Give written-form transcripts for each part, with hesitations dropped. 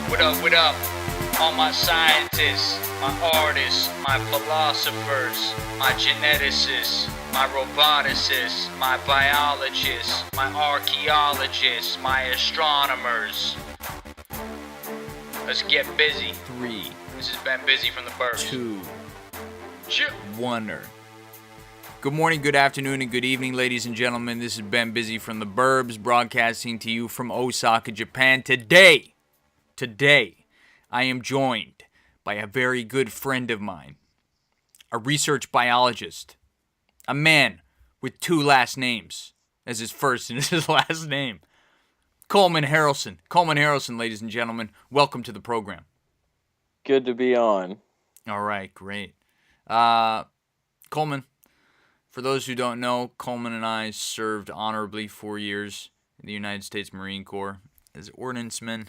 What up? All my scientists, my artists, my philosophers, my geneticists, my roboticists, my biologists, my archaeologists, my astronomers. Let's get busy. 3, This has been Busy from the Burbs. 2, Chip. 1. Good morning, good afternoon, and good evening, ladies and gentlemen. This is Ben Busy from the Burbs, broadcasting to you from Osaka, Japan. Today, I am joined by a very good friend of mine, a research biologist, a man with 2 last names as his first and as his last name, Coleman Harrelson. Coleman Harrelson, ladies and gentlemen, welcome to the program. Good to be on. All right, great. Coleman, for those who don't know, Coleman and I served honorably 4 years in the United States Marine Corps as ordnancemen.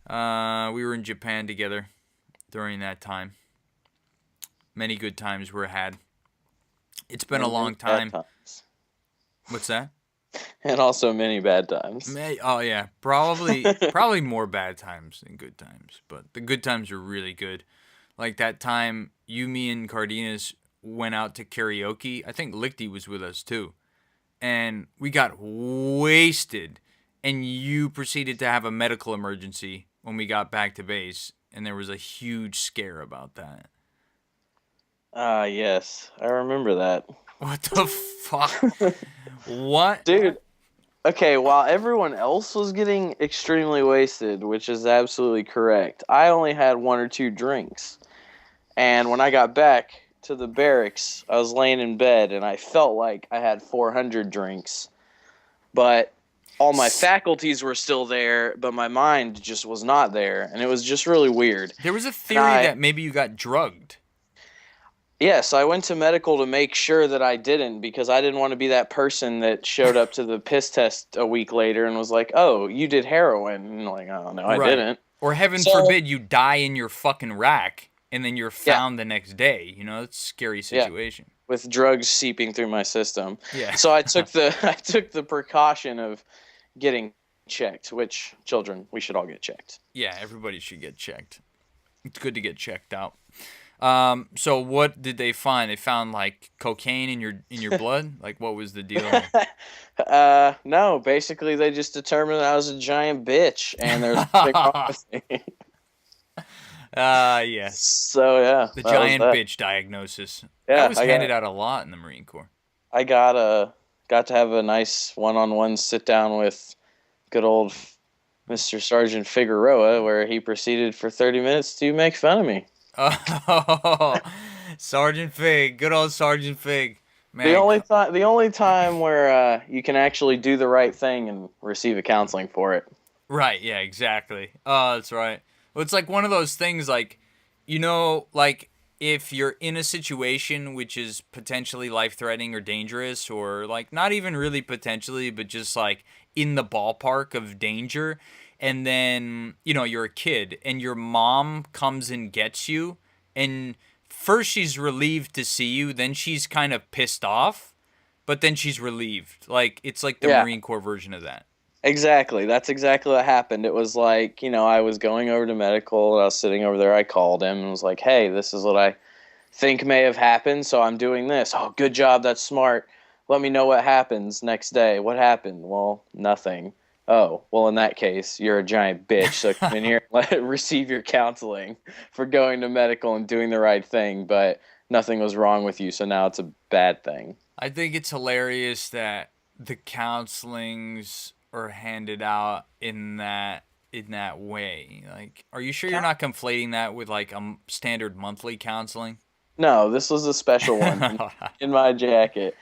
We were in Japan together during that time. Many good times were had. It's been a long time. What's that? And also many bad times. Oh yeah, probably more bad times than good times. But the good times are really good. Like that time, you, me, and Cardenas went out to karaoke. I think Lichty was with us too, and we got wasted. And you proceeded to have a medical emergency when we got back to base, and there was a huge scare about that. Yes. I remember that. What the fuck? What? Dude, okay, while everyone else was getting extremely wasted, which is absolutely correct, I only had 1 or 2 drinks. And when I got back to the barracks, I was laying in bed, and I felt like I had 400 drinks. But all my faculties were still there, but my mind just was not there, and it was just really weird. There was a theory that maybe you got drugged. Yes, I went to medical to make sure that I didn't, because I didn't want to be that person that showed up to the piss test a week later and was like, "Oh, you did heroin." And I'm like, "Oh, no, I didn't." Or heaven forbid you die in your fucking rack and then you're found the next day. You know, it's a scary situation. Yeah, with drugs seeping through my system. Yeah. So I took the precaution of getting checked, which, children, we should all get checked. Yeah, everybody should get checked. It's good to get checked out. So what did they find? They found like cocaine in your blood? Like what was the deal? No, basically they just determined that I was a giant bitch and there's a big wrong with me. Yes. So yeah. The giant bitch diagnosis. Yeah, that was handed out a lot in the Marine Corps. I got to have a nice one-on-one sit down with good old Mr. Sergeant Figueroa, where he proceeded for 30 minutes to make fun of me. Oh, Sergeant Fig, good old Sergeant Fig. Man, the only time where you can actually do the right thing and receive a counseling for it. Right, yeah, exactly. Oh, that's right. Well, it's like one of those things, like, you know, like if you're in a situation which is potentially life-threatening or dangerous, or like not even really potentially, but just like in the ballpark of danger, and then, you know, you're a kid and your mom comes and gets you, and first she's relieved to see you, then she's kind of pissed off, but then she's relieved. Like, it's like the Marine Corps version of that. Exactly. That's exactly what happened. It was like, you know, I was going over to medical, and I was sitting over there. I called him and was like, "Hey, this is what I think may have happened, so I'm doing this." "Oh, good job. That's smart. Let me know what happens next day." "What happened?" "Well, nothing." "Oh, well, in that case, you're a giant bitch, so come in here and receive your counseling for going to medical and doing the right thing, but nothing was wrong with you, so now it's a bad thing." I think it's hilarious that the counselings are handed out in that way. Like, are you sure you're not conflating that with like a standard monthly counseling? No, this was a special one in my jacket.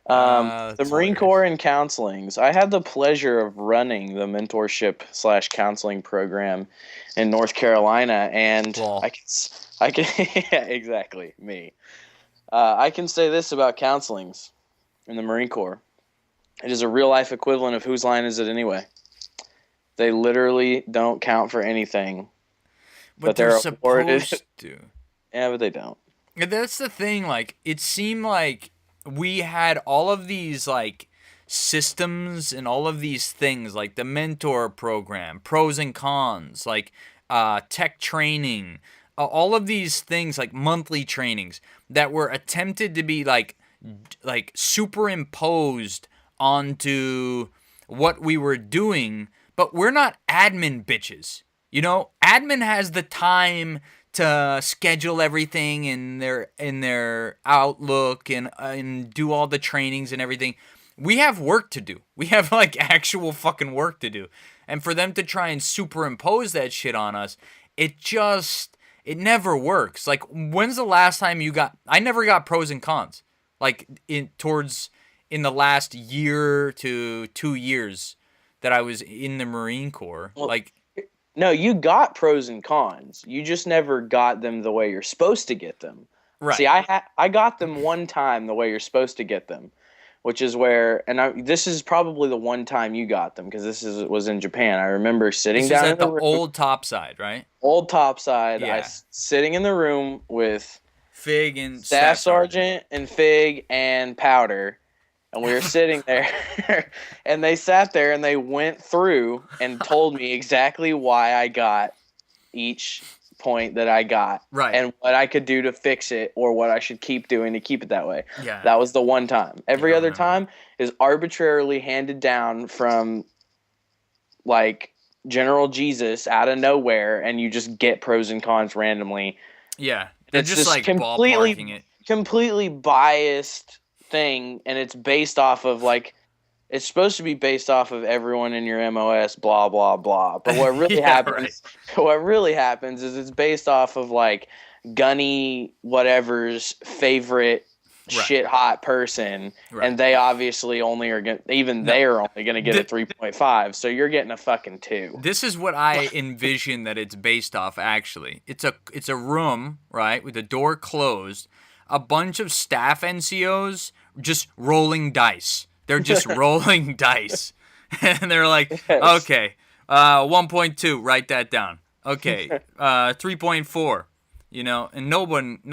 The Marine Corps and counselings. I had the pleasure of running the mentorship/counseling program in North Carolina, and I can yeah, exactly, me. I can say this about counselings in the Marine Corps. It is a real-life equivalent of Whose Line Is It Anyway? They literally don't count for anything. But they're supposed to. Yeah, but they don't. That's the thing. Like, it seemed like we had all of these, like, systems and all of these things, like the mentor program, pros and cons, like tech training, all of these things like monthly trainings that were attempted to be like superimposed onto what we were doing, but we're not admin bitches. You know, admin has the time to schedule everything in their Outlook and do all the trainings and everything. We have work to do. We have like actual fucking work to do. And for them to try and superimpose that shit on us, it never works. Like, when's the last time I never got pros and cons. Like in the last year to 2 years that I was in the Marine Corps. Well, like, no, you got pros and cons. You just never got them the way you're supposed to get them. right. See, I got them one time the way you're supposed to get them, which is where, this is probably the one time you got them because was in Japan. I remember sitting This down is in at the room, old topside, right? old topside. Yeah. Sitting in the room with Fig and Staff Sergeant and Fig and Powder. And we were sitting there, and they sat there and they went through and told me exactly why I got each point that I got, right, and what I could do to fix it or what I should keep doing to keep it that way. Yeah. That was the one time. Every other time is arbitrarily handed down from, like, General Jesus out of nowhere, and you just get pros and cons randomly. Yeah, they're It's just like completely, ballparking it. completely biased thing, and it's based off of like it's supposed to be based off of everyone in your MOS, blah blah blah. But what really what really happens is it's based off of like Gunny whatever's favorite shit hot person, and they obviously only are going they're only going to get a 3.5, so you're getting a fucking 2. This is what I envision that it's based off. Actually, it's a room, right, with the door closed, a bunch of staff NCOs just rolling dice. They're just rolling dice, and they're like, okay, 1.2, write that down. Okay, 3.4, and no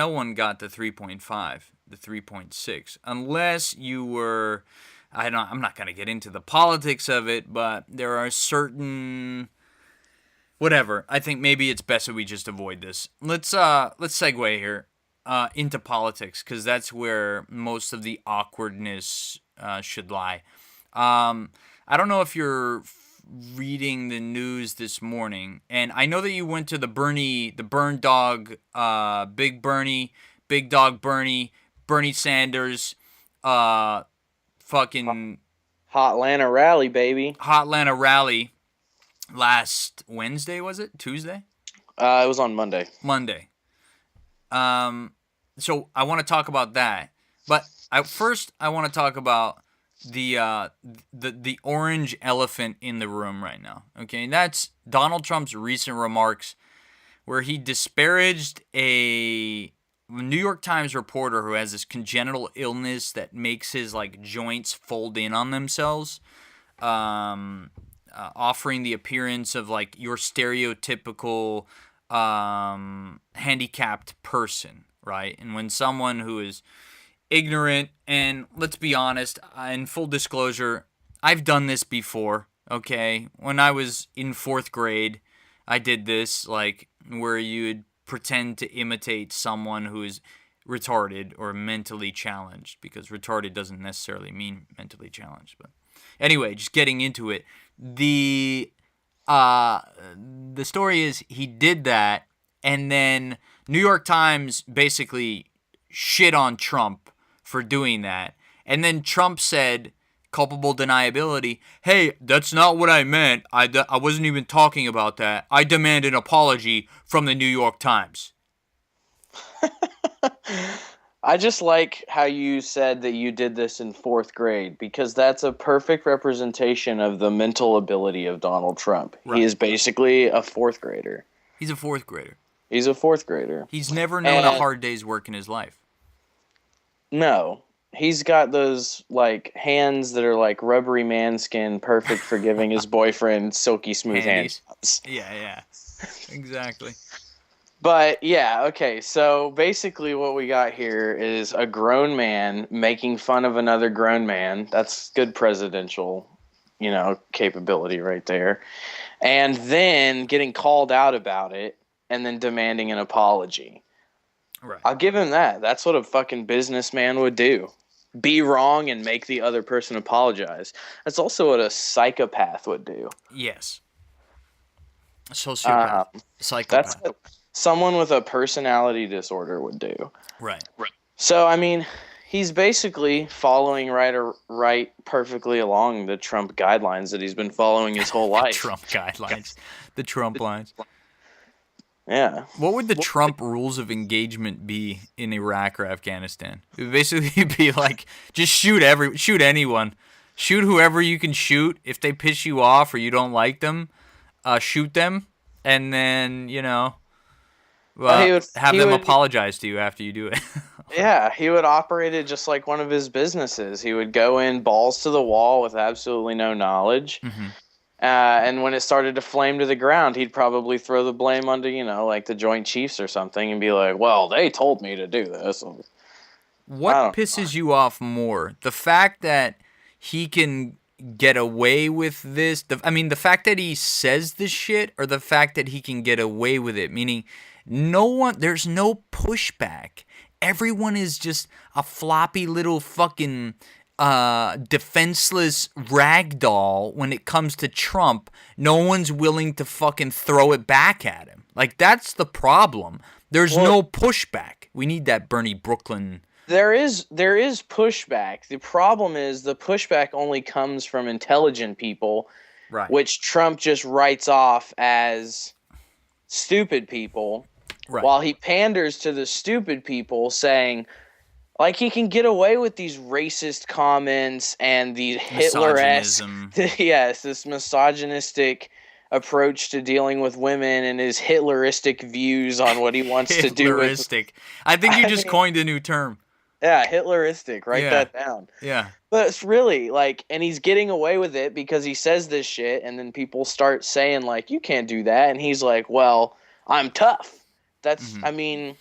one got the 3.5. The 3.6, unless you were, I'm not going to get into the politics of it, but there are certain, whatever. I think maybe it's best that we just avoid this. Let's segue here into politics, because that's where most of the awkwardness should lie. I don't know if you're reading the news this morning, and I know that you went to the Burn Dog, Big Dog Bernie Sanders, fucking Hotlanta rally, baby. Hotlanta rally last Wednesday, was it? Tuesday? It was on Monday. So I want to talk about that, but first I want to talk about the orange elephant in the room right now. Okay, and that's Donald Trump's recent remarks, where he disparaged a New York Times reporter who has this congenital illness that makes his like joints fold in on themselves, offering the appearance of like your stereotypical handicapped person, right? And when someone who is ignorant, and let's be honest, in full disclosure, I've done this before, okay? When I was in 4th grade, I did this, like, where you'd pretend to imitate someone who is retarded or mentally challenged, because retarded doesn't necessarily mean mentally challenged. But anyway, just getting into it, the story is he did that, and then New York Times basically shit on Trump for doing that, and then Trump said, culpable deniability, hey, that's not what I meant. I wasn't even talking about that. I demand an apology from the New York Times. I just like how you said that you did this in 4th grade, because that's a perfect representation of the mental ability of Donald Trump. Right. He is basically a 4th grader. He's a 4th grader. He's a 4th grader. He's never known a hard day's work in his life. No. He's got those, like, hands that are like rubbery man skin, perfect for giving his boyfriend silky smooth hands. Yeah. Exactly. But, yeah, okay, so basically what we got here is a grown man making fun of another grown man. That's good presidential, capability right there. and then getting called out about it and then demanding an apology. Right. I'll give him that. That's what a fucking businessman would do. Be wrong and make the other person apologize. That's also what a psychopath would do. Yes. Sociopath. That's Psychopath. what someone with a personality disorder would do. Right. So, I mean, he's basically following right perfectly along the Trump guidelines that he's been following his whole life. Trump guidelines. The Trump lines. Yeah. What would the Trump rules of engagement be in Iraq or Afghanistan? It would basically be like, just shoot anyone. Shoot whoever you can shoot. If they piss you off or you don't like them, shoot them. And then, have them apologize to you after you do it. Yeah, he would operate it just like one of his businesses. He would go in balls to the wall with absolutely no knowledge. Mm-hmm. And when it started to flame to the ground, he'd probably throw the blame onto, like the Joint Chiefs or something and be like, well, they told me to do this. What pisses you off more? The fact that he can get away with this? The fact that he says this shit, or the fact that he can get away with it? Meaning, there's no pushback. Everyone is just a floppy little fucking defenseless ragdoll when it comes to Trump. No one's willing to fucking throw it back at him. Like, that's the problem. There's no pushback. We need that Bernie Brooklyn. There is pushback. The problem is the pushback only comes from intelligent people, right? Which Trump just writes off as stupid people. Right. While he panders to the stupid people, saying, like, he can get away with these racist comments and the Hitler-esque, this misogynistic approach to dealing with women and his Hitleristic views on what he wants to do. Hitleristic. I think you just coined a new term. Yeah, Hitleristic. Write that down. Yeah. But it's really, like, and he's getting away with it because he says this shit, and then people start saying, like, you can't do that. And he's like, well, I'm tough. That's, he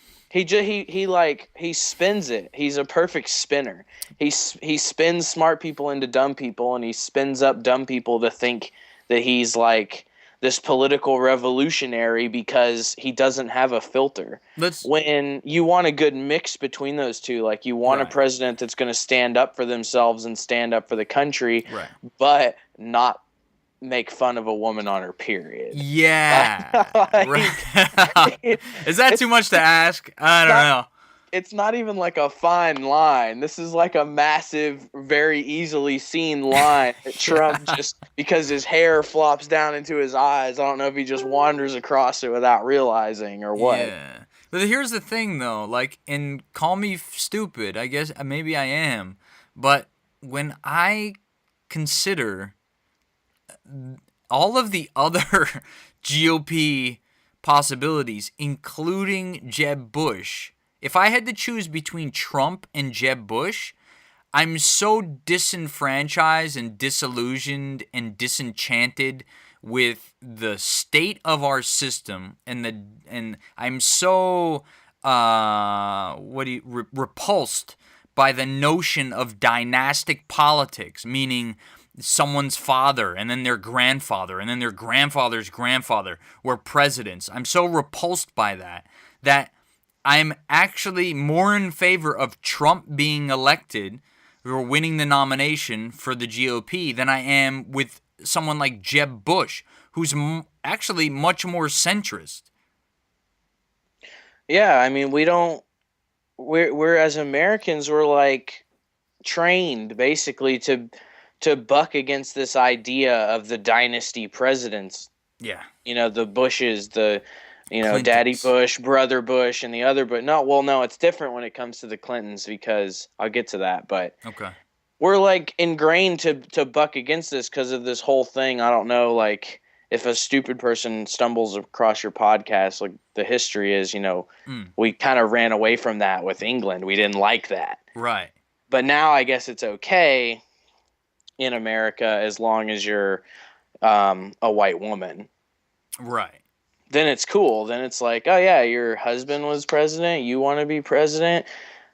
spins it. He's a perfect spinner. He spins smart people into dumb people, and he spins up dumb people to think that he's like this political revolutionary because he doesn't have a filter. When you want a good mix between those two, like you want a president that's going to stand up for themselves and stand up for the country, but not make fun of a woman on her period. Yeah. Is that too much to ask? I don't know. It's not even like a fine line. This is like a massive, very easily seen line that Trump just, because his hair flops down into his eyes, I don't know if he just wanders across it without realizing or what. Yeah. But here's the thing, though. Like, and call me stupid. I guess maybe I am. But when I consider all of the other GOP possibilities, including Jeb Bush, if I had to choose between Trump and Jeb Bush, I'm so disenfranchised and disillusioned and disenchanted with the state of our system, and I'm so repulsed by the notion of dynastic politics, meaning someone's father and then their grandfather and then their grandfather's grandfather were presidents. I'm so repulsed by that I'm actually more in favor of Trump being elected or winning the nomination for the GOP than I am with someone like Jeb Bush, who's actually much more centrist. Yeah, I mean, we're as Americans, we're like trained basically to buck against this idea of the dynasty presidents. Yeah. The Bushes, the Clintons. Daddy Bush, Brother Bush, and the other, but no, it's different when it comes to the Clintons because I'll get to that, but okay. We're like ingrained to buck against this because of this whole thing. I don't know, like if a stupid person stumbles across your podcast, like the history is, we kind of ran away from that with England. We didn't like that. Right. But now I guess it's okay in America as long as you're a white woman. Right. Then it's cool. Then it's like, oh yeah, your husband was president. You want to be president.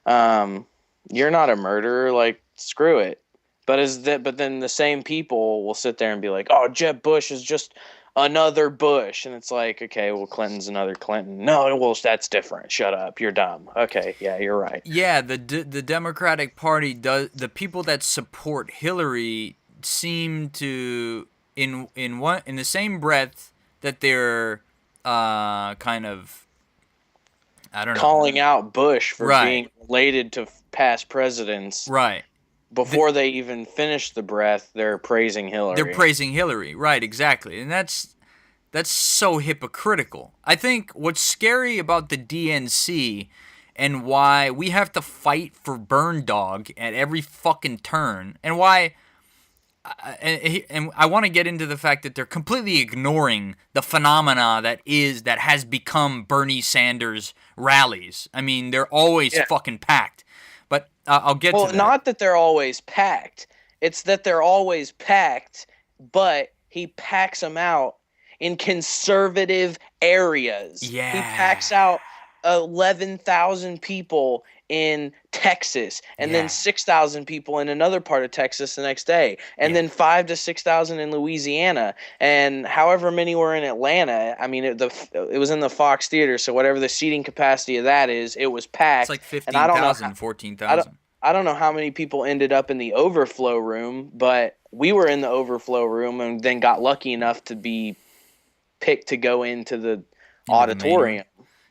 You're not a murderer. Like, screw it. But then the same people will sit there and be like, oh, Jeb Bush is just another Bush, and it's like, okay, well, Clinton's another Clinton. No, well, that's different. Shut up, you're dumb. Okay, yeah, you're right. Yeah, the Democratic Party does. The people that support Hillary seem to, in the same breath that they're kind of, I don't know, calling out Bush for Right. being related to past presidents. right. Before they even finish the breath, they're praising Hillary. They're praising Hillary, right? Exactly, and that's so hypocritical. I think what's scary about the DNC and why we have to fight for Burn Dog at every fucking turn, and why. And I want to get into the fact that they're completely ignoring the phenomena that has become Bernie Sanders rallies. I mean, they're always fucking packed. But I'll get to that. Well, not that they're always packed. It's that they're always packed, but he packs them out in conservative areas. Yeah. He packs out 11,000 people in Texas, and then 6,000 people in another part of Texas the next day, and then 5,000 to 6,000 in Louisiana, and however many were in Atlanta. I mean, it was in the Fox Theater, so whatever the seating capacity of that is, it was packed. It's like 15,000, 14,000. I don't know how many people ended up in the overflow room, but we were in the overflow room and then got lucky enough to be picked to go into the auditorium.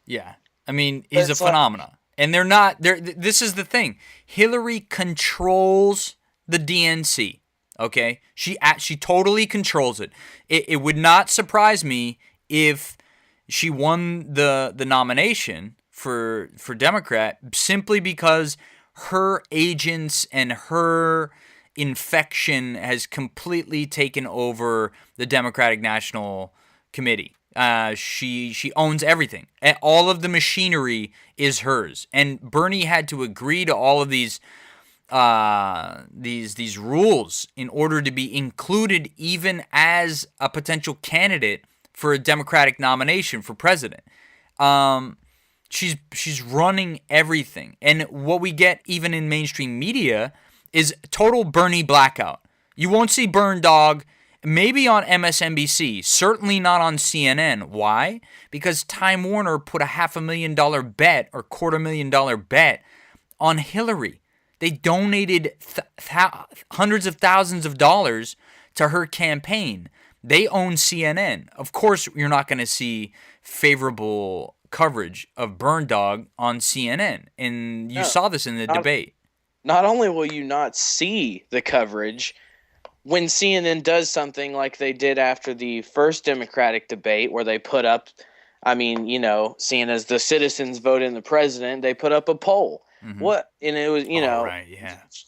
Yeah. I mean, he's a phenomenon. And they're not. This is the thing. Hillary controls the DNC. Okay, she totally controls it. It would not surprise me if she won the nomination for Democrat simply because her agents and her infection has completely taken over the Democratic National Committee. She owns everything. All of the machinery is hers. And Bernie had to agree to all of these rules in order to be included even as a potential candidate for a Democratic nomination for president. She's running everything. And what we get even in mainstream media is total Bernie blackout. You won't see Burn Dog maybe on MSNBC, certainly not on CNN. Why? Because Time Warner put a $500,000 bet or $250,000 bet on Hillary. They donated hundreds of thousands of dollars to her campaign. They own CNN. Of course, you're not going to see favorable coverage of Burn Dog on CNN. And you saw this in the debate. Not only will you not see the coverage, when CNN does something like they did after the first Democratic debate where they put up, seeing as the citizens vote in the president, they put up a poll. Mm-hmm. And it was,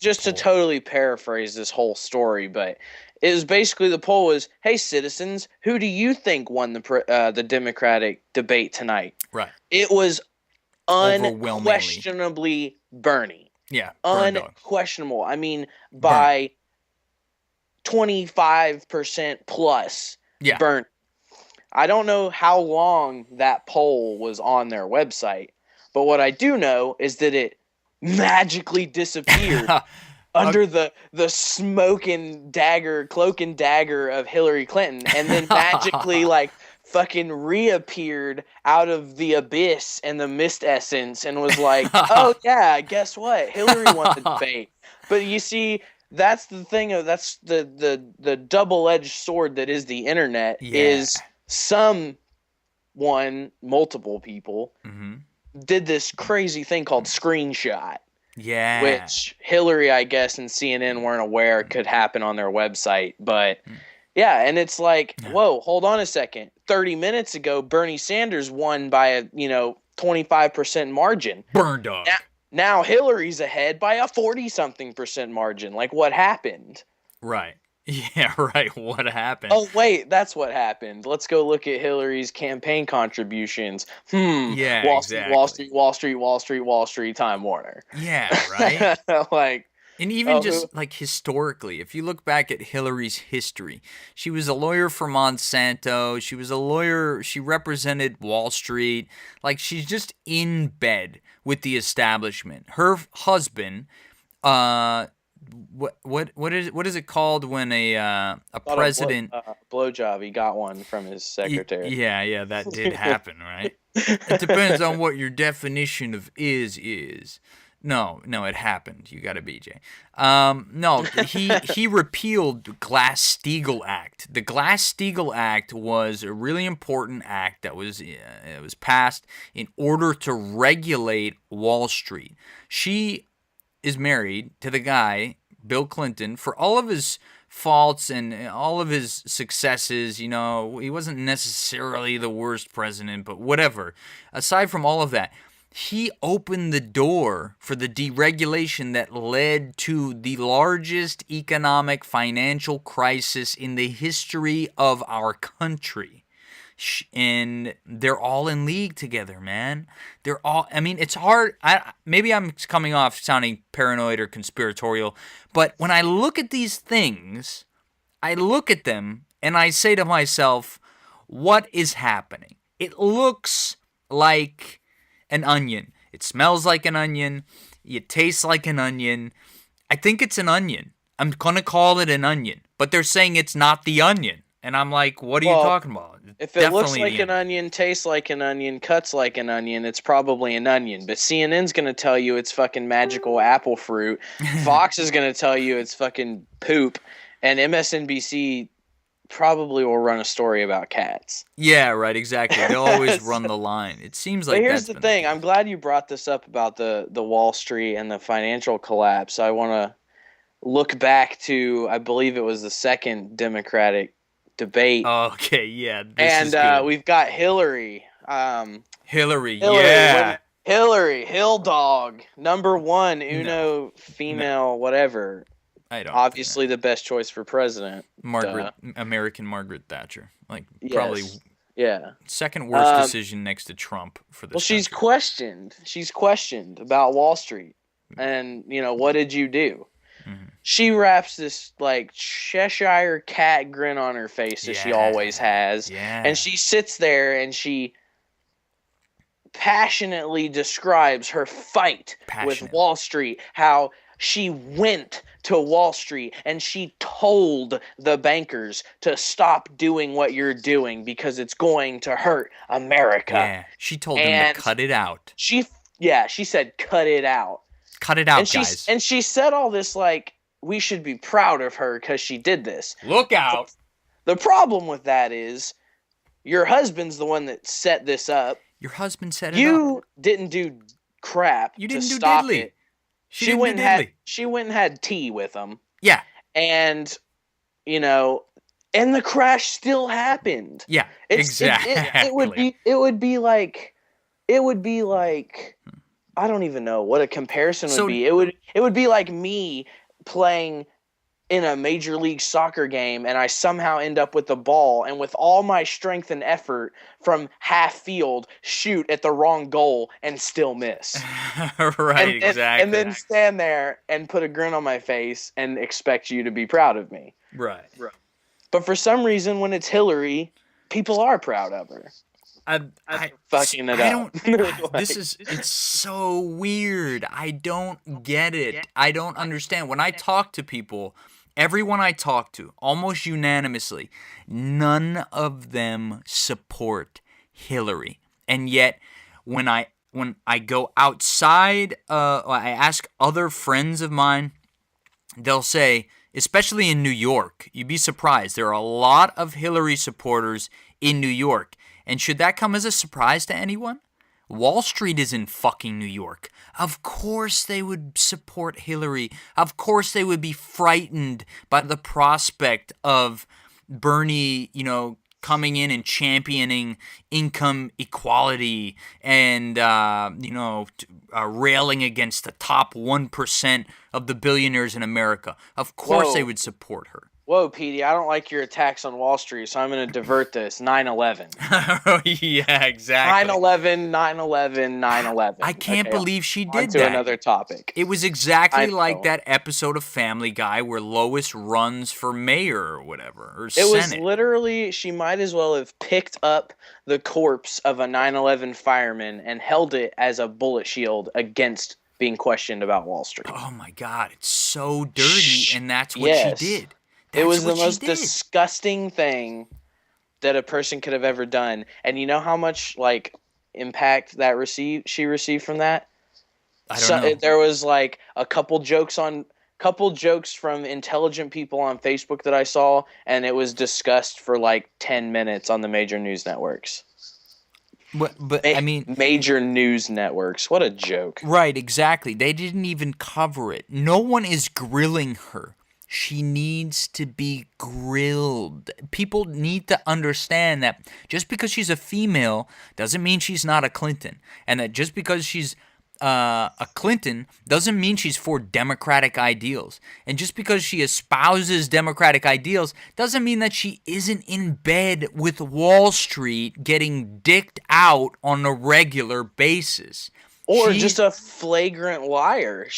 just to totally paraphrase this whole story, but it was basically the poll was, hey, citizens, who do you think won the Democratic debate tonight? Right. It was unquestionably Bernie. Yeah. Unquestionable. I mean, by 25% plus Bernie. I don't know how long that poll was on their website, but what I do know is that it magically disappeared under the cloak and dagger of Hillary Clinton, and then magically fucking reappeared out of the abyss and the mist essence and was like, oh yeah, guess what? Hillary won the debate. But you see, that's the thing. That's the double-edged sword that is the internet. Is multiple people, did this crazy thing called screenshot. Yeah. Which Hillary, I guess, and CNN weren't aware could happen on their website. But yeah, and it's like, whoa, hold on a second. 30 minutes ago, Bernie Sanders won by a 25% margin. Burn Dog. Now Hillary's ahead by a 40-something% margin. Like, what happened? Right. Yeah, right. What happened? Oh, wait, that's what happened. Let's go look at Hillary's campaign contributions. Yeah, exactly. Wall Street, Time Warner. Yeah, right? And even just historically, if you look back at Hillary's history, she was a lawyer for Monsanto. She was a lawyer. She represented Wall Street. She's just in bed with the establishment. Her husband, what is it called when a president blowjob? He got one from his secretary. Yeah, that did happen, right? It depends on what your definition of is. No, it happened. You got a BJ. No, he repealed the Glass-Steagall Act. The Glass-Steagall Act was a really important act that was passed in order to regulate Wall Street. She is married to the guy, Bill Clinton, for all of his faults and all of his successes. You know, he wasn't necessarily the worst president, but whatever. Aside from all of that, he opened the door for the deregulation that led to the largest economic financial crisis in the history of our country. And they're all in league together, man. They're all, I mean, it's hard. Maybe I'm coming off sounding paranoid or conspiratorial, but when I look at these things, I look at them and I say to myself, what is happening? It looks like an onion. It smells like an onion. It tastes like an onion. I think it's an onion. I'm going to call it an onion, but they're saying it's not the onion. And I'm like, what are you talking about? If it looks like an onion, tastes like an onion, cuts like an onion, it's probably an onion. But CNN's going to tell you it's fucking magical apple fruit. Fox is going to tell you it's fucking poop. And MSNBC probably will run a story about cats. Yeah, right, exactly. They'll always run the line. It seems like. But here's the thing. I'm glad you brought this up about the Wall Street and the financial collapse. I want to look back to, I believe it was the second Democratic debate. Okay, yeah. And we've got Hillary. Hillary, yeah. Hillary, Hill Dog, #1, female, whatever. I don't. Obviously, the best choice for president. American Margaret Thatcher, yes. Probably. Yeah. Second worst decision next to Trump for this. Well, she's questioned. She's questioned about Wall Street, and what did you do? Mm-hmm. She wraps this Cheshire cat grin on her face as she always has, and she sits there and she passionately describes her fight with Wall Street, how she went to Wall Street and she told the bankers to stop doing what you're doing because it's going to hurt America. Yeah, she told them to cut it out. She said cut it out. Cut it out, guys. And she said all this we should be proud of her because she did this. Look out. The problem with that is your husband's the one that set this up. Your husband set it up. You didn't do crap You didn't to do stop diddly. it. She went and had tea with him. Yeah. And, and the crash still happened. Yeah, exactly. It would be like, I don't even know what a comparison would be. It would be like me playing in a Major League Soccer game and I somehow end up with the ball and with all my strength and effort from half field shoot at the wrong goal and still miss. Right, exactly. And then stand there and put a grin on my face and expect you to be proud of me. Right. But for some reason, when it's Hillary, people are proud of her. I fucking it up. It's so weird. I don't get it. I don't understand. When I talk to people, everyone I talk to, almost unanimously, none of them support Hillary. And yet, when I go outside, I ask other friends of mine, they'll say, especially in New York, you'd be surprised. There are a lot of Hillary supporters in New York. And should that come as a surprise to anyone? Wall Street is in fucking New York. Of course they would support Hillary. Of course they would be frightened by the prospect of Bernie, coming in and championing income equality and, railing against the top 1% of the billionaires in America. Of course they would support her. Whoa, Petey, I don't like your attacks on Wall Street, so I'm going to divert this. 9/11. Yeah, exactly. 9/11, 9/11, 9/11. I can't believe she did that. On to another topic. It was exactly like that episode of Family Guy where Lois runs for mayor or whatever, or Senate. It was literally, she might as well have picked up the corpse of a 9/11 fireman and held it as a bullet shield against being questioned about Wall Street. Oh my God, it's so dirty, and that's what Yes. she did. It was the That's what most she did. disgusting thing that a person could have ever done. And you know how much like impact that she received from that? I don't know. There was like a couple jokes from intelligent people on Facebook that I saw, and it was discussed for like 10 minutes on the major news networks. But I mean, major news networks. What a joke. right, exactly. They didn't even cover it. No one is grilling her. She needs to be grilled. People need to understand that just because she's a female doesn't mean she's not a Clinton. And that just because she's a Clinton doesn't mean she's for democratic ideals. And just because she espouses democratic ideals doesn't mean that she isn't in bed with Wall Street getting dicked out on a regular basis. Or just a flagrant liar.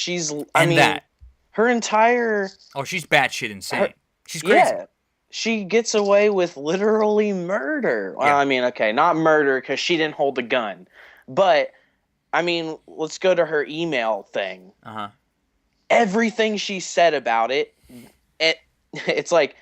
Her entire... Oh, she's batshit insane. She's crazy. Yeah. She gets away with literally murder. Well, I mean, okay, not murder because she didn't hold a gun. But, I mean, let's go to her email thing. Uh-huh. Everything she said about it's like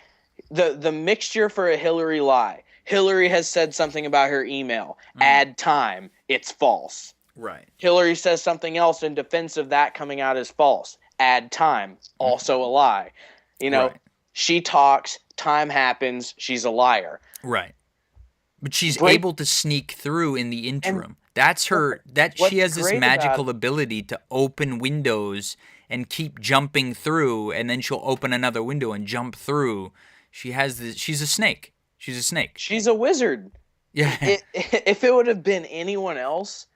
the mixture for a Hillary lie. Hillary has said something about her email. Add time. It's false. Right. Hillary says something else in defense of that coming out as false. Add time. Also a lie. You know, She talks, time happens, she's a liar. Right. But she's able to sneak through in the interim. That's her, she has this magical ability to open windows and keep jumping through, and then she'll open another window and jump through. She's a snake. She's a snake. She's a wizard. Yeah. If it would have been anyone else,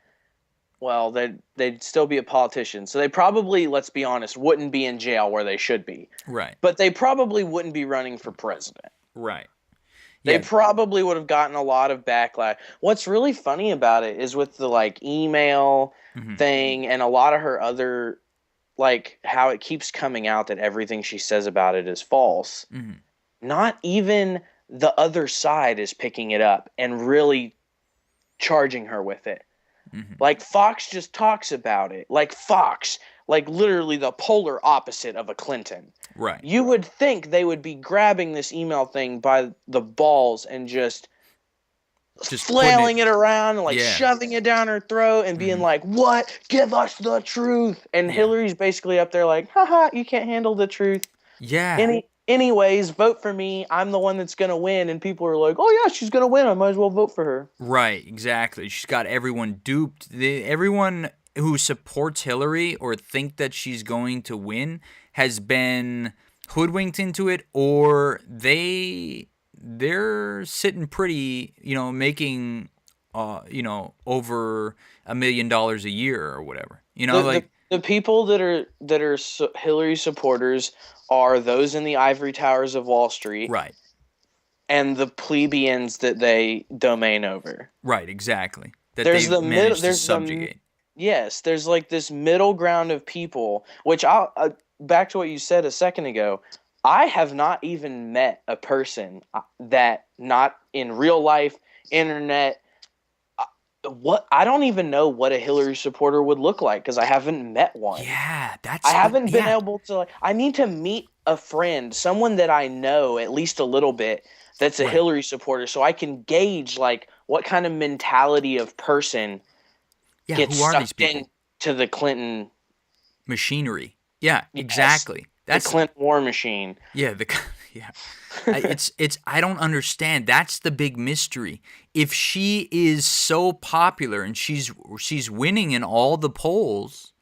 well, they'd still be a politician. So they probably, let's be honest, wouldn't be in jail where they should be. Right. But they probably wouldn't be running for president. Right. They probably would have gotten a lot of backlash. What's really funny about it is with the like email thing and a lot of her other, like how it keeps coming out that everything she says about it is false. Not even the other side is picking it up and really charging her with it. Like Fox just talks about it. Like Fox, like literally the polar opposite of a Clinton. Right. You would think they would be grabbing this email thing by the balls and just flailing it around and like shoving it down her throat and being like, what? Give us the truth. And Hillary's basically up there like, haha, you can't handle the truth. Yeah. Anyways, vote for me. I'm the one that's going to win. And people are like, oh, yeah, she's going to win. I might as well vote for her. Right, exactly. She's got everyone duped. Everyone who supports Hillary or think that she's going to win has been hoodwinked into it, or they're sitting pretty, making, over $1 million a year or whatever. The people that are Hillary supporters are those in the ivory towers of Wall Street. Right. And the plebeians that they domain over. Right, exactly. That there's they managed to subjugate. Yes, there's like this middle ground of people, which back to what you said a second ago, I have not even met a person that not in real life, internet, I don't even know what a Hillary supporter would look like because I haven't met one. Yeah, I haven't been able to. I need to meet a friend, someone that I know at least a little bit that's a Hillary supporter, so I can gauge like what kind of mentality of person gets sucked into the Clinton machinery. Yeah, exactly. That's the Clinton war machine. Yeah, it's I don't understand. That's the big mystery. If she is so popular and she's winning in all the polls,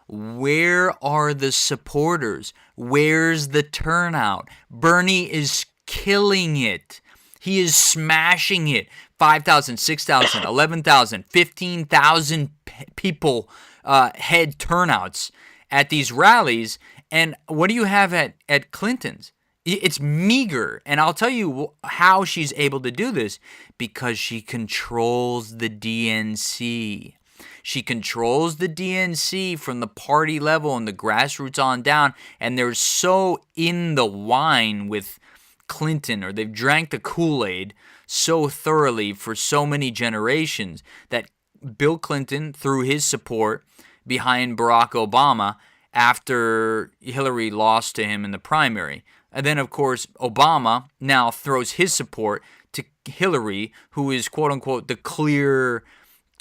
where are the supporters? Where's the turnout? Bernie is killing it. He is smashing it. 5,000, 6,000, 11,000, 15,000 people head turnouts at these rallies. And what do you have at Clinton's? It's meager. And I'll tell you how she's able to do this. Because she controls the DNC. She controls the DNC from the party level and the grassroots on down. And they're so in the wine with Clinton, or they've drank the Kool-Aid so thoroughly for so many generations that Bill Clinton, through his support, behind Barack Obama after Hillary lost to him in the primary. And then, of course, Obama now throws his support to Hillary, who is, quote-unquote, the clear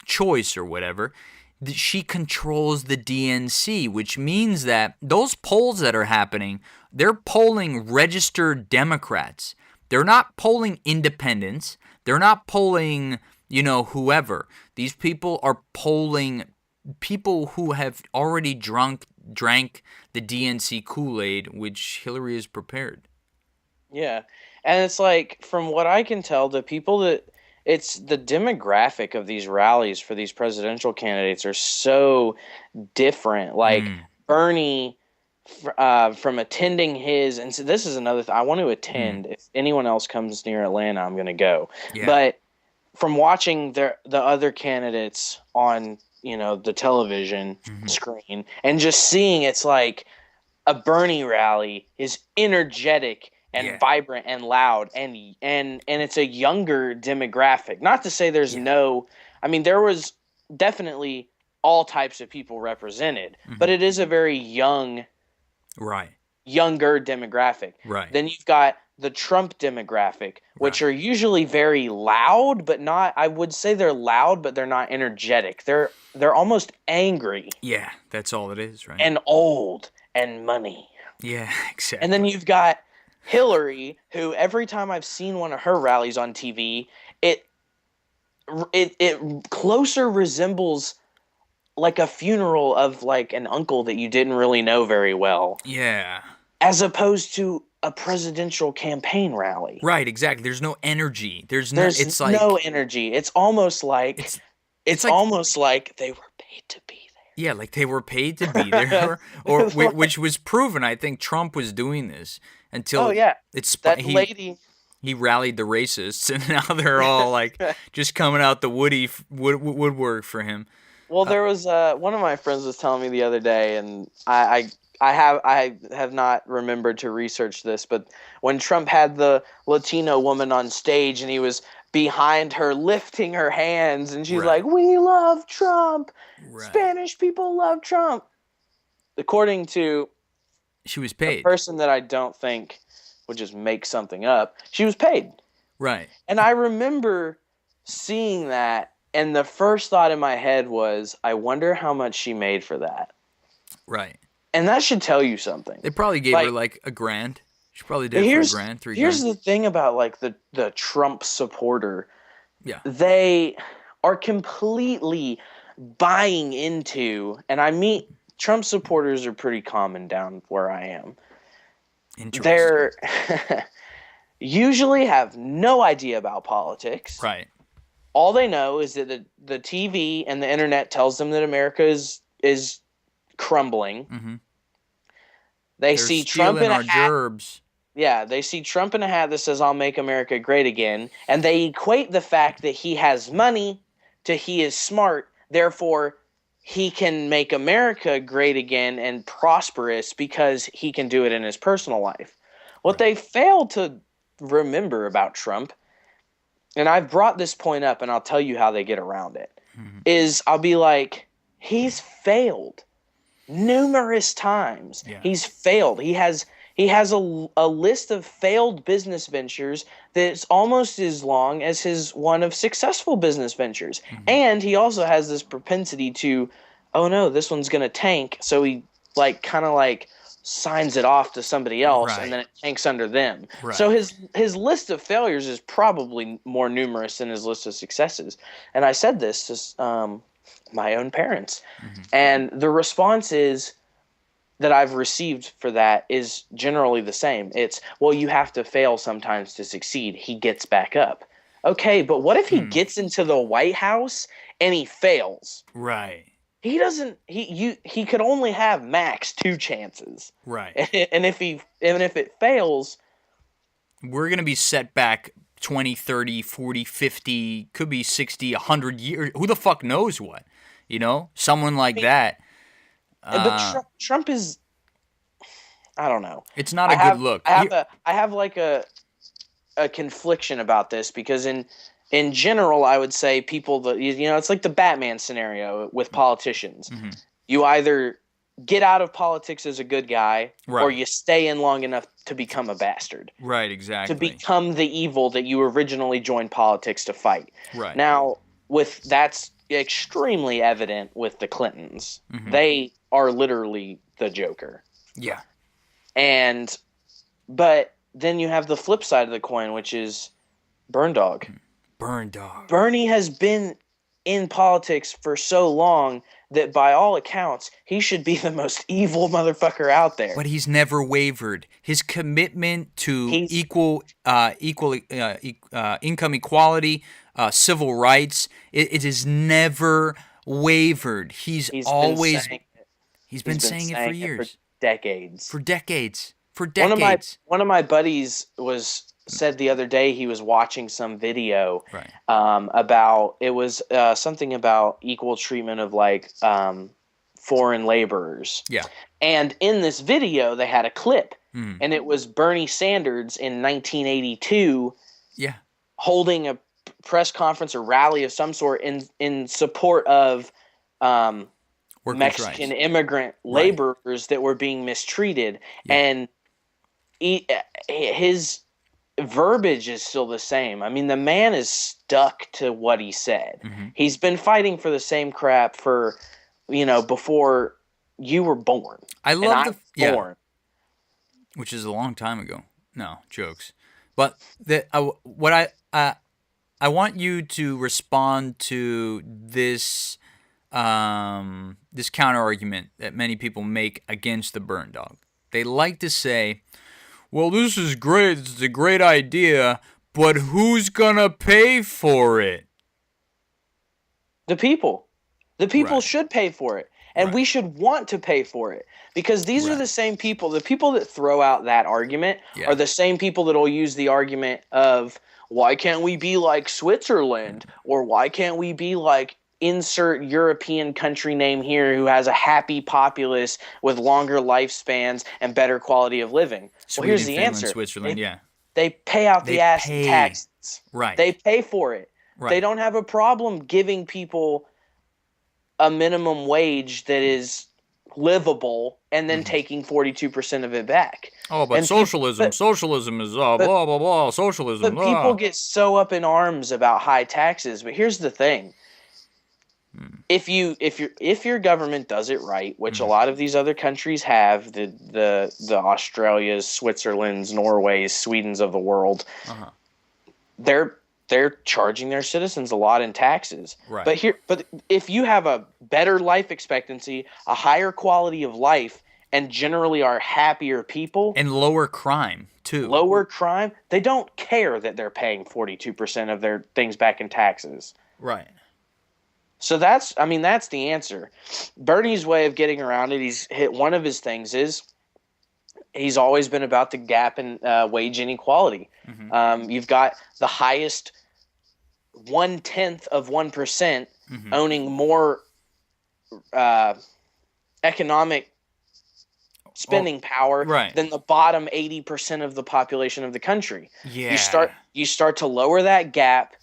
choice or whatever. She controls the DNC, which means that those polls that are happening, they're polling registered Democrats. They're not polling independents. They're not polling, whoever. These people are polling people who have already drank the DNC Kool-Aid, which Hillary has prepared. Yeah. And it's like, from what I can tell, it's the demographic of these rallies for these presidential candidates are so different. Like Bernie, from attending his, and so this is another thing I want to attend. If anyone else comes near Atlanta, I'm going to go. Yeah. But from watching the other candidates on the television screen and just seeing, it's like a Bernie rally is energetic and vibrant and loud, and it's a younger demographic. Not to say there's there was definitely all types of people represented, but it is a very younger demographic. Right. Then you've got the Trump demographic, which are usually very loud, but not. I would say they're loud, but they're not energetic. They're almost angry. Yeah, that's all it is, right? And old and money. Yeah, exactly. And then you've got Hillary, who every time I've seen one of her rallies on TV, it closer resembles like a funeral of like an uncle that you didn't really know very well. Yeah. As opposed to a presidential campaign rally. Right, exactly. There's no energy. There's no energy. It's almost like almost like they were paid to be there. Yeah, like they were paid to be there, or which was proven. I think Trump was doing this until lady. He rallied the racists, and now they're all like just coming out the woodwork for him. Well, there was one of my friends was telling me the other day, and I have not remembered to research this, but when Trump had the Latino woman on stage and he was behind her lifting her hands and she's like, "We love Trump. Spanish people love Trump." According to she was paid. A person that I don't think would just make something up, she was paid. Right. And I remember seeing that, and the first thought in my head was, I wonder how much she made for that. Right. And that should tell you something. They probably gave her like $1,000. She probably did it for $1,000, $3,000. Here's the thing about like the Trump supporter. Yeah. They are completely buying into, and I meet Trump supporters are pretty common down where I am. They're usually have no idea about politics. Right. All they know is that the TV and the internet tells them that America is crumbling. Mm-hmm. They're see Trump in a hat. Gerbs. Yeah, they see Trump in a hat that says, "I'll make America great again," and they equate the fact that he has money to he is smart, therefore he can make America great again and prosperous because he can do it in his personal life. What they fail to remember about Trump, and I've brought this point up and I'll tell you how they get around it, is I'll be like, he's failed numerous times. Yeah. He's failed. He has a list of failed business ventures that's almost as long as his one of successful business ventures. Mm-hmm. And he also has this propensity to, oh no, this one's going to tank. So he kind of signs it off to somebody else, and then it tanks under them. Right. So his list of failures is probably more numerous than his list of successes. And I said this to my own parents. Mm-hmm. And the response is that I've received for that is generally the same. It's, well, you have to fail sometimes to succeed. He gets back up. Okay, but what if he gets into the White House and he fails? Right. He doesn't. He could only have max 2 chances. Right. And if it fails, we're gonna be set back 20, 30, 40, 50, could be 60, 100 years. Who the fuck knows what? Someone like that. But Trump is, I don't know. It's not a good look. I have a confliction about this because in general, I would say people that, it's like the Batman scenario with politicians. Mm-hmm. You either get out of politics as a good guy, or Right. you stay in long enough to become a bastard, Right, to exactly. become the evil that you originally joined politics to fight. Right. Now, that's extremely evident with the Clintons. Mhm. They are literally the Joker. Yeah. But then you have the flip side of the coin, which is Burn Dog. Burn Dog. Bernie has been in politics for so long that by all accounts, he should be the most evil motherfucker out there. But he's never wavered. His commitment to equal income equality, civil rights, it has never wavered. He's always been saying it for years. For decades. For decades. For decades. One of my buddies said the other day he was watching some video Right. about something about equal treatment of like foreign laborers. Yeah. And in this video they had a clip, Mm. and it was Bernie Sanders in 1982 Yeah. holding a press conference or rally of some sort in support of Mexican immigrant laborers that were being mistreated. Yeah. And his verbiage is still the same. I mean, the man is stuck to what he said. Mm-hmm. He's been fighting for the same crap for, before you were born. I love born. Which is a long time ago. No, jokes. But what I want you to respond to this this counter argument that many people make against the Burn Dog. They like to say, well, this is great, it's a great idea, but who's gonna pay for it? The people. The people should pay for it. And we should want to pay for it. Because these are the same people, the people that throw out that argument are the same people that will use the argument of, why can't we be like Switzerland? Or why can't we be like insert European country name here who has a happy populace with longer lifespans and better quality of living? Sweden, here's the Finland, answer. Switzerland, They pay out the ass in taxes. Right. They pay for it. Right. They don't have a problem giving people a minimum wage that is livable and then taking 42% of it back. Oh, but socialism is blah, blah, blah, socialism. But people get so up in arms about high taxes. But here's the thing. If your government does it right, which a lot of these other countries have, the Australias, Switzerlands, Norways, Swedens of the world, they're charging their citizens a lot in taxes. Right. But if you have a better life expectancy, a higher quality of life, and generally are happier people, and lower crime too. They don't care that they're paying 42% of their things back in taxes. Right. So that's the answer. Bernie's way of getting around it, one of his things is he's always been about the gap in wage inequality. Mm-hmm. You've got the highest 0.1% owning more economic spending power than the bottom 80% of the population of the country. Yeah. You start to lower that gap.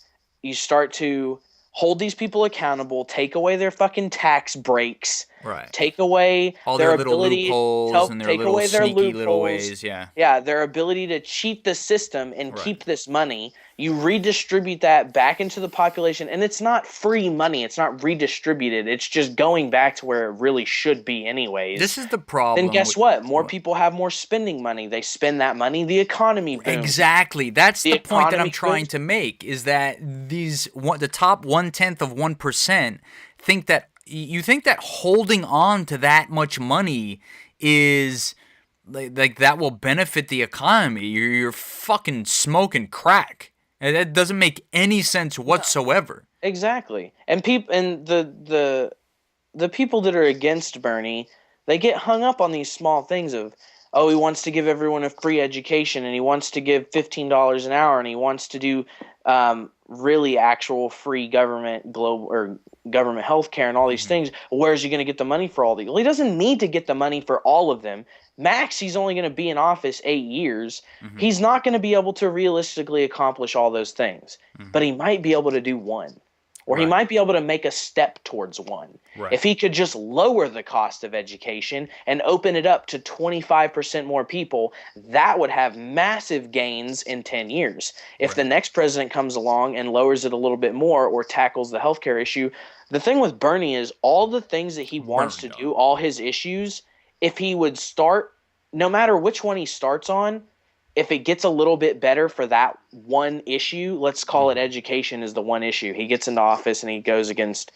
You start to hold these people accountable, take away their fucking tax breaks, take away all their little ability loopholes and their take little away their sneaky loopholes, little ways, their ability to cheat the system and keep this money. You redistribute that back into the population, and it's not free money. It's not redistributed. It's just going back to where it really should be anyways. This is the problem. Then guess what? More people have more spending money. They spend that money, the economy booms. Exactly. That's the point that I'm trying to make, is that the top 0.1% think that holding on to that much money is like that will benefit the economy. You're fucking smoking crack. And that doesn't make any sense whatsoever. Exactly. And the people that are against Bernie, they get hung up on these small things of, oh, he wants to give everyone a free education, and he wants to give $15 an hour, and he wants to do really actual free government health care and all these things. Where's he going to get the money for all these? Well, he doesn't need to get the money for all of them. Max, he's only going to be in office 8 years. He's not going to be able to realistically accomplish all those things, but he might be able to do one. or he Right. might be able to make a step towards one. Right. If he could just lower the cost of education and open it up to 25% more people, that would have massive gains in 10 years. If Right. the next president comes along and lowers it a little bit more or tackles the healthcare issue, the thing with Bernie is all the things that he wants to do, all his issues, if he would start, no matter which one he starts on, if it gets a little bit better for that one issue, let's call it education is the one issue. He gets into office and he goes against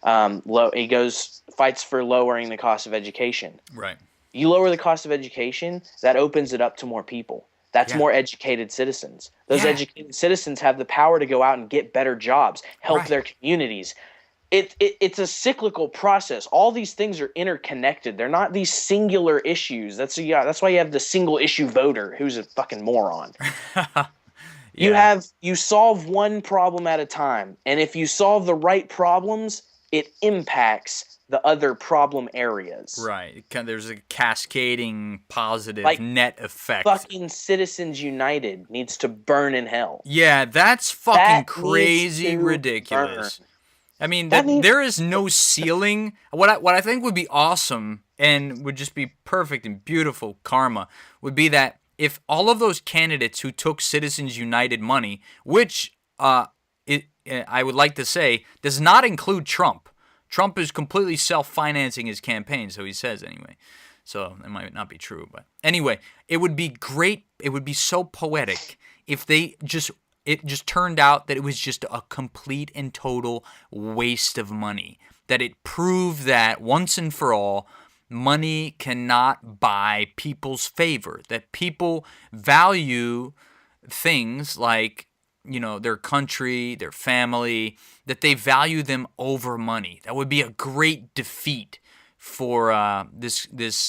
fights for lowering the cost of education. Right. You lower the cost of education, that opens it up to more people. That's more educated citizens. Those educated citizens have the power to go out and get better jobs, help their communities. It's a cyclical process. All these things are interconnected. They're not these singular issues. That's why you have the single issue voter who's a fucking moron. You solve one problem at a time, and if you solve the right problems, it impacts the other problem areas. Right. There's a cascading positive net effect. Fucking Citizens United needs to burn in hell. Yeah, that's fucking crazy ridiculous. Burn. I mean, there is no ceiling. What I think would be awesome and would just be perfect and beautiful karma would be that if all of those candidates who took Citizens United money, which I would like to say does not include Trump. Trump is completely self-financing his campaign, so he says anyway. So it might not be true, but anyway, it would be great. It would be so poetic if it just turned out that it was just a complete and total waste of money. That it proved that once and for all, money cannot buy people's favor. That people value things like, their country, their family, that they value them over money. That would be a great defeat for this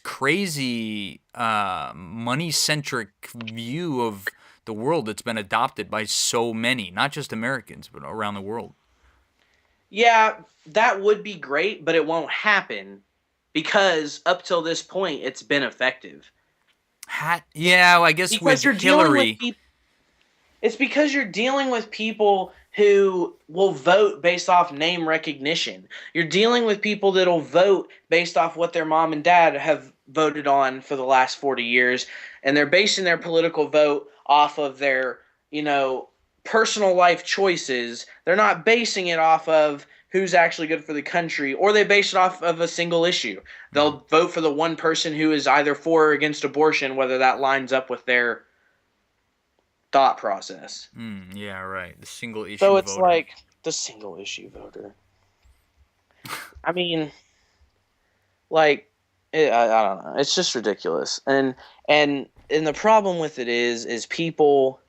crazy money-centric view of the world that's been adopted by so many, not just Americans, but around the world. Yeah, that would be great, but it won't happen because up till this point, it's been effective. Yeah, well, I guess because with Hillary. It's because you're dealing with people who will vote based off name recognition. You're dealing with people that'll vote based off what their mom and dad have voted on for the last 40 years, and they're basing their political vote off of their, personal life choices. They're not basing it off of who's actually good for the country, or they base it off of a single issue. They'll vote for the one person who is either for or against abortion, whether that lines up with their thought process. Yeah, right. The single issue So it's voter. like the single issue voter. I mean, I don't know. It's just ridiculous. And the problem with it is people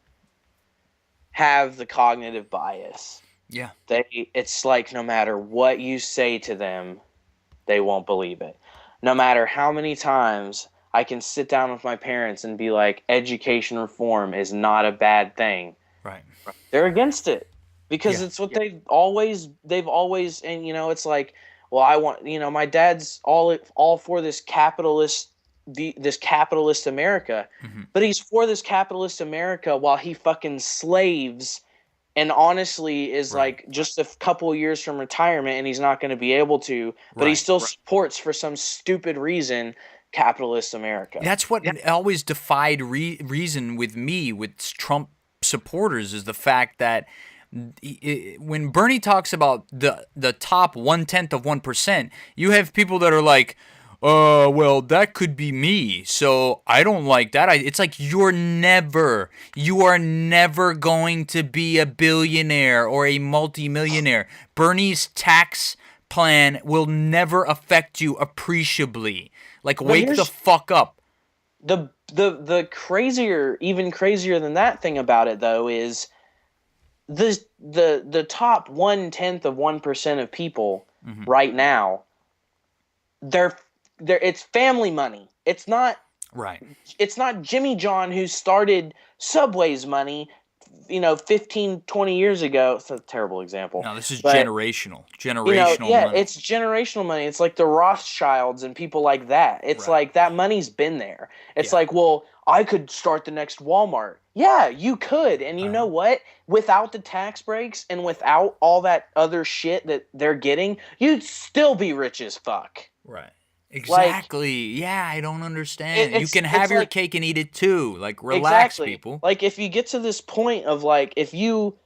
have the cognitive bias. Yeah. It's like no matter what you say to them, they won't believe it. No matter how many times I can sit down with my parents and be like, education reform is not a bad thing. Right. They're against it because it's what they've always, and it's like, well, I want, my dad's all for this capitalist America, but he's for this capitalist America while he fucking slaves and honestly is like just a couple of years from retirement and he's not going to be able to, but he still supports for some stupid reason capitalist America. That's what always defied reason with me with Trump supporters is the fact that when Bernie talks about the top 1/10 of 1%, you have people that are like, well, that could be me, so I don't like that. It's like you are never going to be a billionaire or a multimillionaire. Bernie's tax plan will never affect you appreciably. Like, wake the fuck up. The crazier, even crazier than that thing about it though is the top 1/10 of 1% of people right now, it's family money. It's not It's not Jimmy John who started Subway's money, 15, 20 years ago. It's a terrible example. No, this is generational. Generational money. It's generational money. It's like the Rothschilds and people like that. It's like that money's been there. It's like, well, I could start the next Walmart. Yeah, you could. And you know what? Without the tax breaks and without all that other shit that they're getting, you'd still be rich as fuck. Right. Exactly. Like, yeah, I don't understand. You can it's have your like, cake and eat it too. Like, relax, exactly. people. Like, if you get to this point of, like, if you,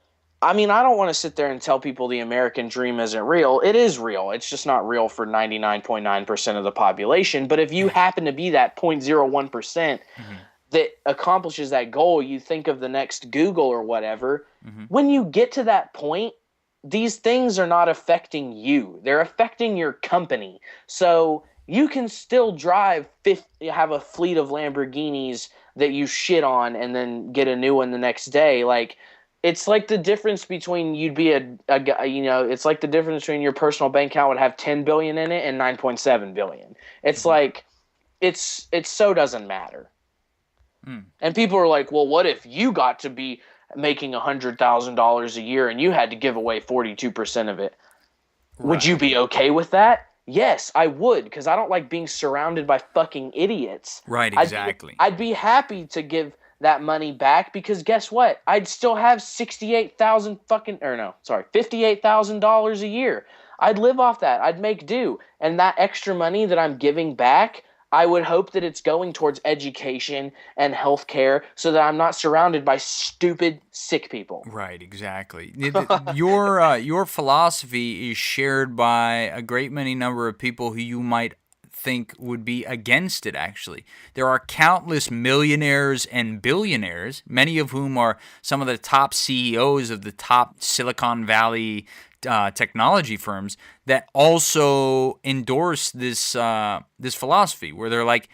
I mean, I don't want to sit there and tell people the American dream isn't real. It is real. It's just not real for 99.9% of the population. But if you happen to be that 0.01% that accomplishes that goal, you think of the next Google or whatever. When you get to that point, these things are not affecting you. They're affecting your company. So you can still have a fleet of Lamborghinis that you shit on and then get a new one the next day. Like, it's like the difference between you'd be a guy, you know, it's like the difference between your personal bank account would have 10 billion in it and 9.7 billion. It's like, it's so doesn't matter. And people are like, well, what if you got to be making $100,000 a year and you had to give away 42% of it? Would you be okay with that? Yes, I would, because I don't like being surrounded by fucking idiots. Right, exactly. I'd be happy to give that money back, because guess what? I'd still have $58,000 a year. I'd live off that. I'd make do. And that extra money that I'm giving back, I would hope that it's going towards education and healthcare so that I'm not surrounded by stupid, sick people. Right, exactly. Your philosophy is shared by a great many number of people who you might think would be against it, actually. There are countless millionaires and billionaires, many of whom are some of the top CEOs of the top Silicon Valley technology firms, that also endorse this philosophy, where they're like,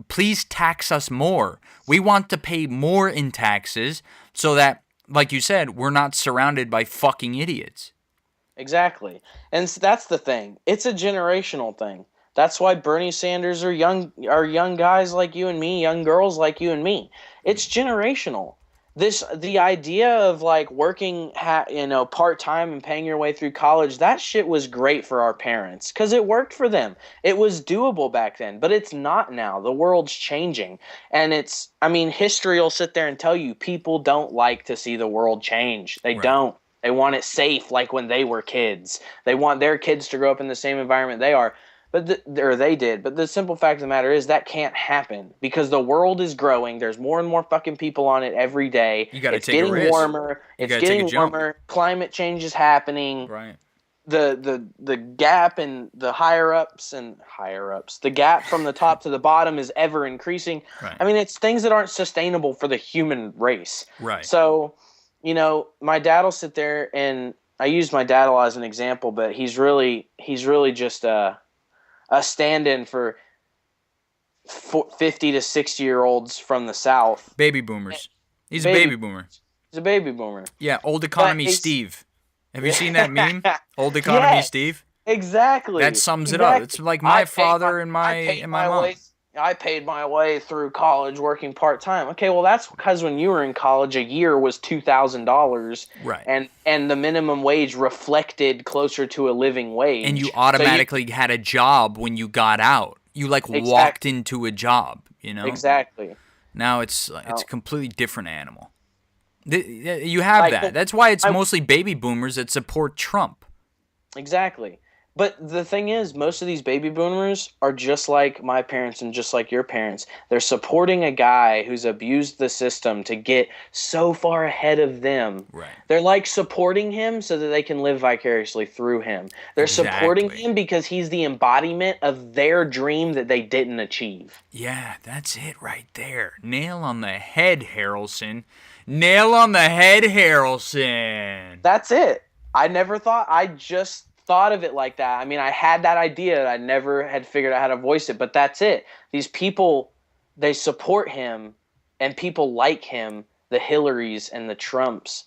please tax us more. We want to pay more in taxes so that, like you said, we're not surrounded by fucking idiots. Exactly. And that's the thing. It's a generational thing. That's why Bernie Sanders are young guys like you and me, young girls like you and me. It's generational. The idea of like working part-time and paying your way through college, that shit was great for our parents because it worked for them. It was doable back then, but it's not now. The world's changing. And history will sit there and tell you people don't like to see the world change. They don't. They want it safe, like when they were kids. They want their kids to grow up in the same environment they are. Or they did. But the simple fact of the matter is that can't happen because the world is growing. There's more and more fucking people on it every day. You got to take a risk. It's getting warmer. It's getting warmer. Climate change is happening. Right. The gap in the the gap from the top to the bottom is ever increasing. Right. I mean, it's things that aren't sustainable for the human race. Right. So, my dad will sit there, and I use my dad as an example, but he's really just a stand-in for 50 to 60-year-olds from the South. Baby boomers. He's a baby boomer. He's a baby boomer. Yeah, old economy Steve. Have you seen that meme? Old economy Steve? Exactly. That sums it up. It's like my father and my mom. I paid my way through college working part-time. Okay, well, that's because when you were in college, a year was $2,000. Right. And the minimum wage reflected closer to a living wage. And you automatically had a job when you got out. You walked into a job, Exactly. Now it's a completely different animal. You have that. That's why it's mostly baby boomers that support Trump. Exactly. But the thing is, most of these baby boomers are just like my parents and just like your parents. They're supporting a guy who's abused the system to get so far ahead of them. Right. They're like supporting him so that they can live vicariously through him. They're supporting him because he's the embodiment of their dream that they didn't achieve. Yeah, that's it right there. Nail on the head, Harrelson. Nail on the head, Harrelson. That's it. I just thought of it like that. I mean, I had that idea. I never had figured out how to voice it, but that's it. These people, they support him, and people like him, the Hillarys and the Trumps.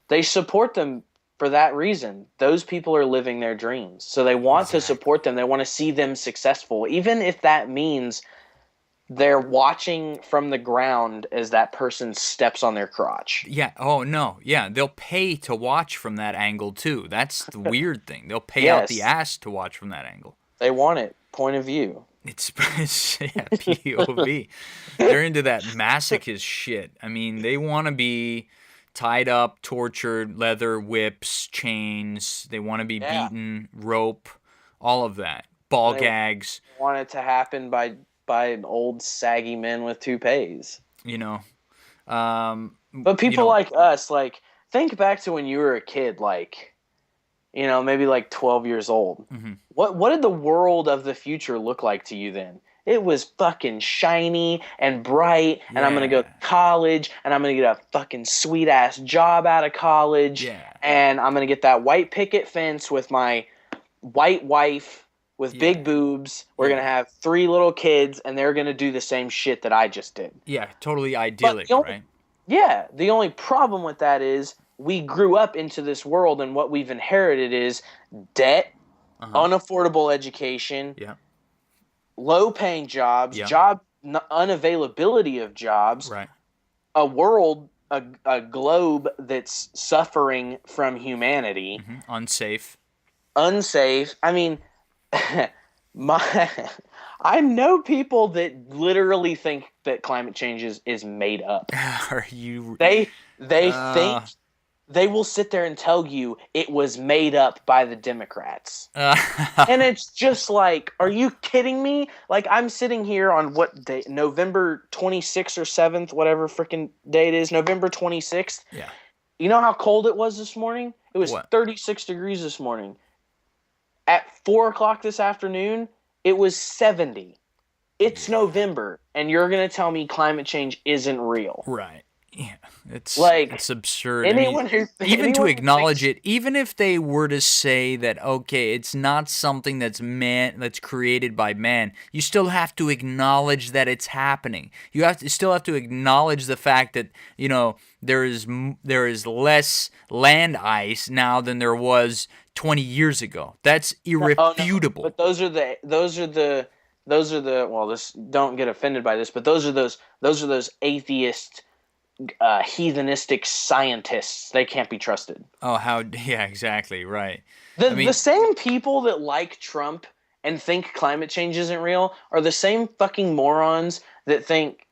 They support them for that reason. Those people are living their dreams. So they want to support them. They want to see them successful, even if that means they're watching from the ground as that person steps on their crotch. Yeah. Oh, no. Yeah. They'll pay to watch from that angle, too. That's the weird thing. They'll pay out the ass to watch from that angle. They want it. Point of view. It's yeah, POV. They're into that masochist shit. I mean, they want to be tied up, tortured, leather whips, chains. They want to be Yeah. beaten, rope, all of that. Ball gags. Want it to happen by old saggy men with toupees. You know. But people like us, like, think back to when you were a kid, like, you know, maybe like 12 years old. Mm-hmm. What did the world of the future look like to you then? It was fucking shiny and bright, and I'm going to go to college, and I'm going to get a fucking sweet-ass job out of college, and I'm going to get that white picket fence with my white wife with big boobs. We're going to have 3 little kids, and they're going to do the same shit that I just did. Yeah, totally idyllic, right? Yeah, the only problem with that is we grew up into this world, and what we've inherited is debt, unaffordable education, low-paying jobs, unavailability of jobs, a world, a globe that's suffering from humanity. Unsafe. I mean, I know people that literally think that climate change is made up. Are you? They think. They will sit there and tell you it was made up by the Democrats. And it's just like, are you kidding me? Like, I'm sitting here on what day? November 26th or 7th, whatever freaking day it is. November 26th. Yeah. You know how cold it was this morning? It was 36 degrees this morning. At 4 o'clock this afternoon, it was 70. It's November, and you're going to tell me climate change isn't real. Right. Yeah, it's absurd. Even to acknowledge it, even if they were to say that, okay, it's not something that's created by man, you still have to acknowledge that it's happening. You still have to acknowledge the fact that, you know, there is less land ice now than there was 20 years ago. That's irrefutable. But those are the well, don't get offended by this, but those are those atheist heathenistic scientists. They can't be trusted. Oh, yeah, exactly, right. The same people that like Trump and think climate change isn't real are the same fucking morons that think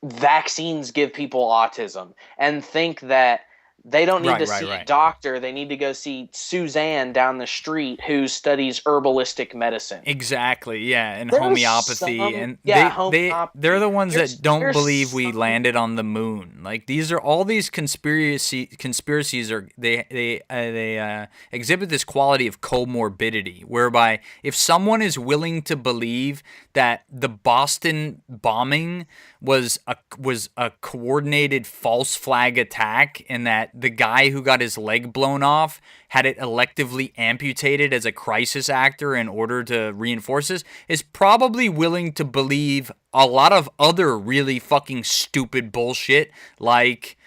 vaccines give people autism and think that they don't need to see a doctor. They need to go see Suzanne down the street who studies herbalistic medicine. Exactly, yeah, and homeopathy. They're the ones that don't believe we landed on the moon. Like, these are all these conspiracies are they exhibit this quality of comorbidity, whereby if someone is willing to believe that the Boston bombing was a coordinated false flag attack, and that the guy who got his leg blown off had it electively amputated as a crisis actor in order to reinforce this, is probably willing to believe a lot of other really fucking stupid bullshit, like,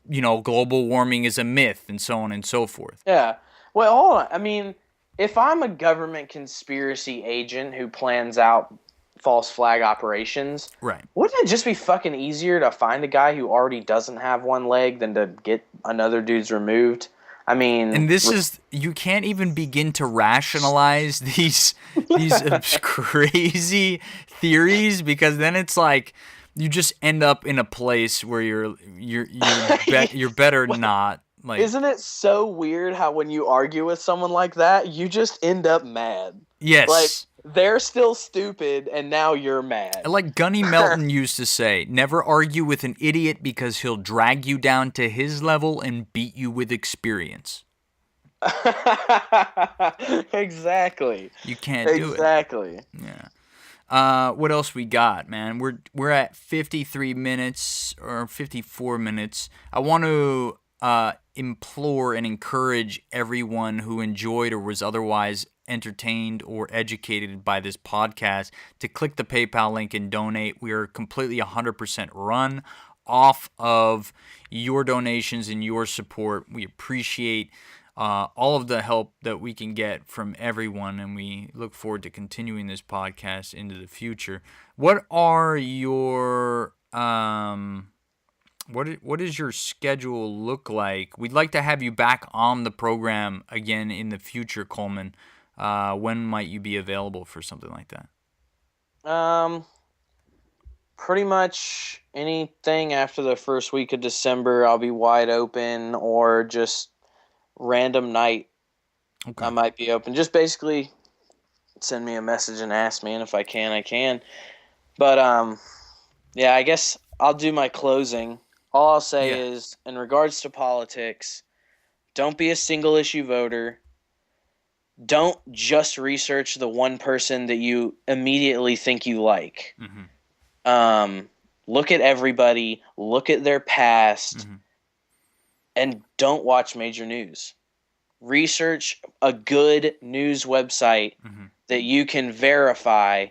you know, global warming is a myth and so on and so forth. Yeah. Well, hold on. I mean, if I'm a government conspiracy agent who plans out false flag operations, right, wouldn't it just be fucking easier to find a guy who already doesn't have one leg than to get another dude's removed? I mean, and you can't even begin to rationalize these crazy theories, because then it's like you just end up in a place where you're better not. Like, isn't it so weird how when you argue with someone like that, you just end up mad? Yes. Like, they're still stupid, and now you're mad. Like Gunny Melton used to say, never argue with an idiot because he'll drag you down to his level and beat you with experience. Exactly. You can't do it. Exactly. Yeah. What else we got, man? We're at 53 minutes or 54 minutes. I want to implore and encourage everyone who enjoyed or was otherwise entertained or educated by this podcast to click the PayPal link and donate. We are completely 100% run off of your donations and your support. We appreciate all of the help that we can get from everyone, and we look forward to continuing this podcast into the future. What are your what does your schedule look like? We'd like to have you back on the program again in the future, Coleman. When might you be available for something like that? Um, pretty much anything after the first week of December, I'll be wide open, or just random night. Okay. I might be open. Just basically send me a message and ask me, and if I can, I can. But yeah, I guess I'll do my closing. All I'll say Yeah. is, in regards to politics, don't be a single issue voter. Don't just research the one person that you immediately think you like. Mm-hmm. Look at everybody, look at their past, Mm-hmm. and don't watch major news. Research a good news website Mm-hmm. that you can verify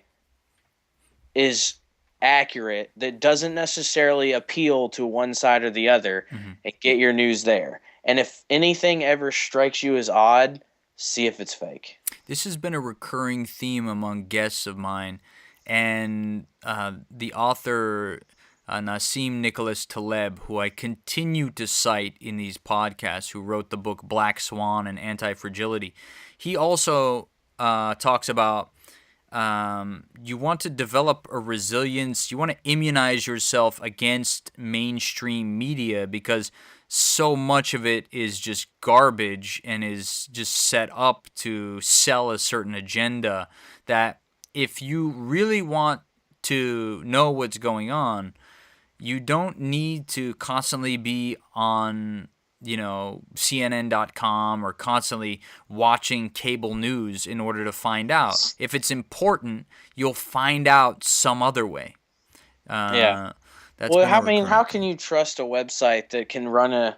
is accurate, that doesn't necessarily appeal to one side or the other, Mm-hmm. and get your news there. And if anything ever strikes you as odd, see if it's fake. This has been a recurring theme among guests of mine, and the author Nassim Nicholas Taleb, who I continue to cite in these podcasts, who wrote the book Black Swan and Anti-Fragility, he also talks about you want to develop a resilience, you want to immunize yourself against mainstream media, because so much of it is just garbage and is just set up to sell a certain agenda, that if you really want to know what's going on, you don't need to constantly be on, CNN.com or constantly watching cable news in order to find out. If it's important, you'll find out some other way. Yeah. That's Well, been a how recurring can thing. you trust a website that can run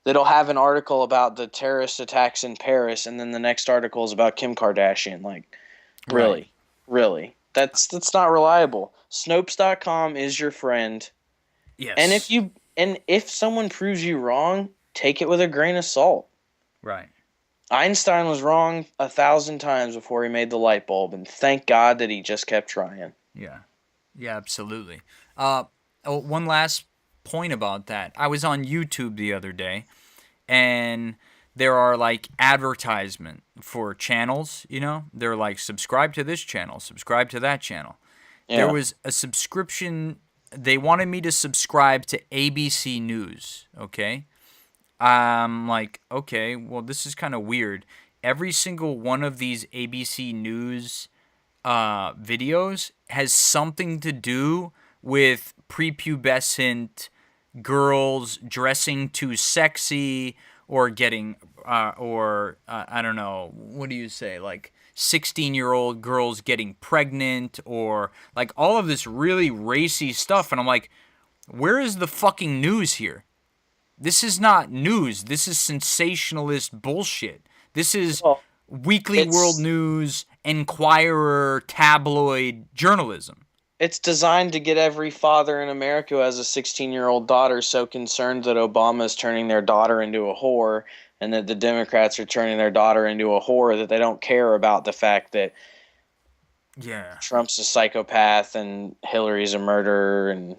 that'll have an article about the terrorist attacks in Paris, and then the next article is about Kim Kardashian? Like, Right. really, that's not reliable. Snopes.com is your friend, and Yes. if someone proves you wrong, take it with a grain of salt. Right. Einstein was wrong 1,000 times before he made the light bulb, and thank God that he just kept trying. Yeah. Yeah, absolutely. One last point about that. I was on YouTube the other day, and there are like advertisement for channels, They're like, subscribe to this channel, subscribe to that channel. There Yeah. was a subscription. They wanted me to subscribe to ABC News, okay? I'm like, okay, well, this is kind of weird. Every single one of these ABC News videos has something to do with prepubescent girls dressing too sexy, or getting, I don't know, what do you say, like 16-year-old girls getting pregnant, or like all of this really racy stuff. And I'm like, where is the fucking news here? This is not news. This is sensationalist bullshit. This is Well, Weekly World it's News, Enquirer, tabloid journalism. It's designed to get every father in America who has a 16-year-old daughter so concerned that Obama is turning their daughter into a whore, and that the Democrats are turning their daughter into a whore, that they don't care about the fact that Yeah. Trump's a psychopath and Hillary's a murderer and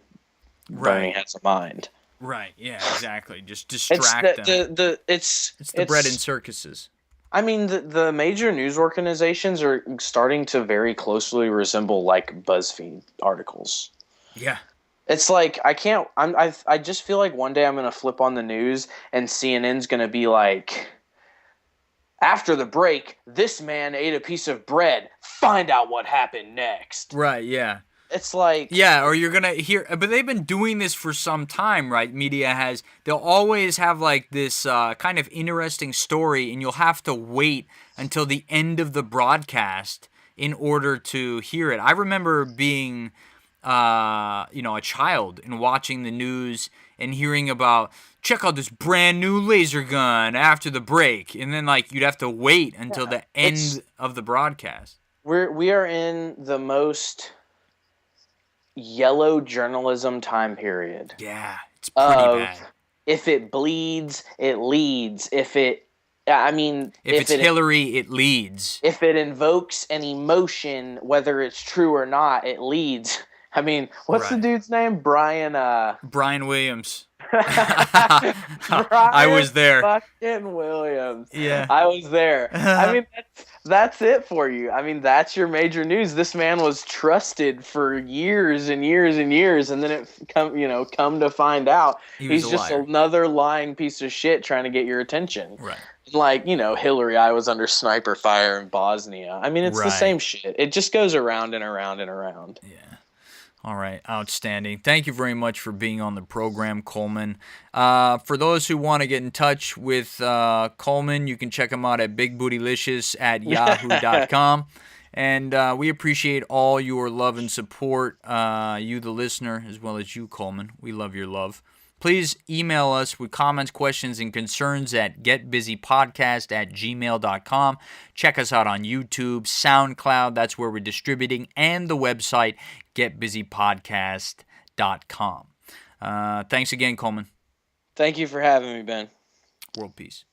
Bernie Right. has a mind. Right. Yeah, exactly. Just It's distract them. it's the bread and circuses. I mean, the major news organizations are starting to very closely resemble like BuzzFeed articles. Yeah. It's like I just feel like one day I'm gonna flip on the news and CNN's gonna be like, after the break, this man ate a piece of bread. Find out what happened next. Right. Yeah. It's like, Yeah, or you're gonna hear, but they've been doing this for some time, right? Media has. They'll always have like this kind of interesting story, and you'll have to wait until the end of the broadcast in order to hear it. I remember being, a child and watching the news and hearing about, check out this brand new laser gun after the break, and then like you'd have to wait until the end of the broadcast. we are in the most yellow journalism time period. Yeah, it's pretty bad. If it bleeds, it leads. If it's Hillary, it leads. If it invokes an emotion, whether it's true or not, it leads. I mean, what's the dude's name? Brian Williams. Brian I was there. Fucking Williams. Yeah. I was there. I mean, that's it for you. I mean, that's your major news. This man was trusted for years and years and years, and then come to find out He was he's a just liar. another lying piece of shit trying to get your attention. Right. Like, Hillary, I was under sniper fire in Bosnia. I mean, it's the Right. same shit. It just goes around and around and around. Yeah. All right, outstanding. Thank you very much for being on the program, Coleman. For those who want to get in touch with Coleman, you can check him out at bigbootylicious@yahoo.com. And we appreciate all your love and support, you, the listener, as well as you, Coleman. We love your love. Please email us with comments, questions, and concerns at getbusypodcast@gmail.com. Check us out on YouTube, SoundCloud, that's where we're distributing, and the website, getbusypodcast.com. Thanks again, Coleman. Thank you for having me, Ben. World peace.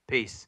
Peace.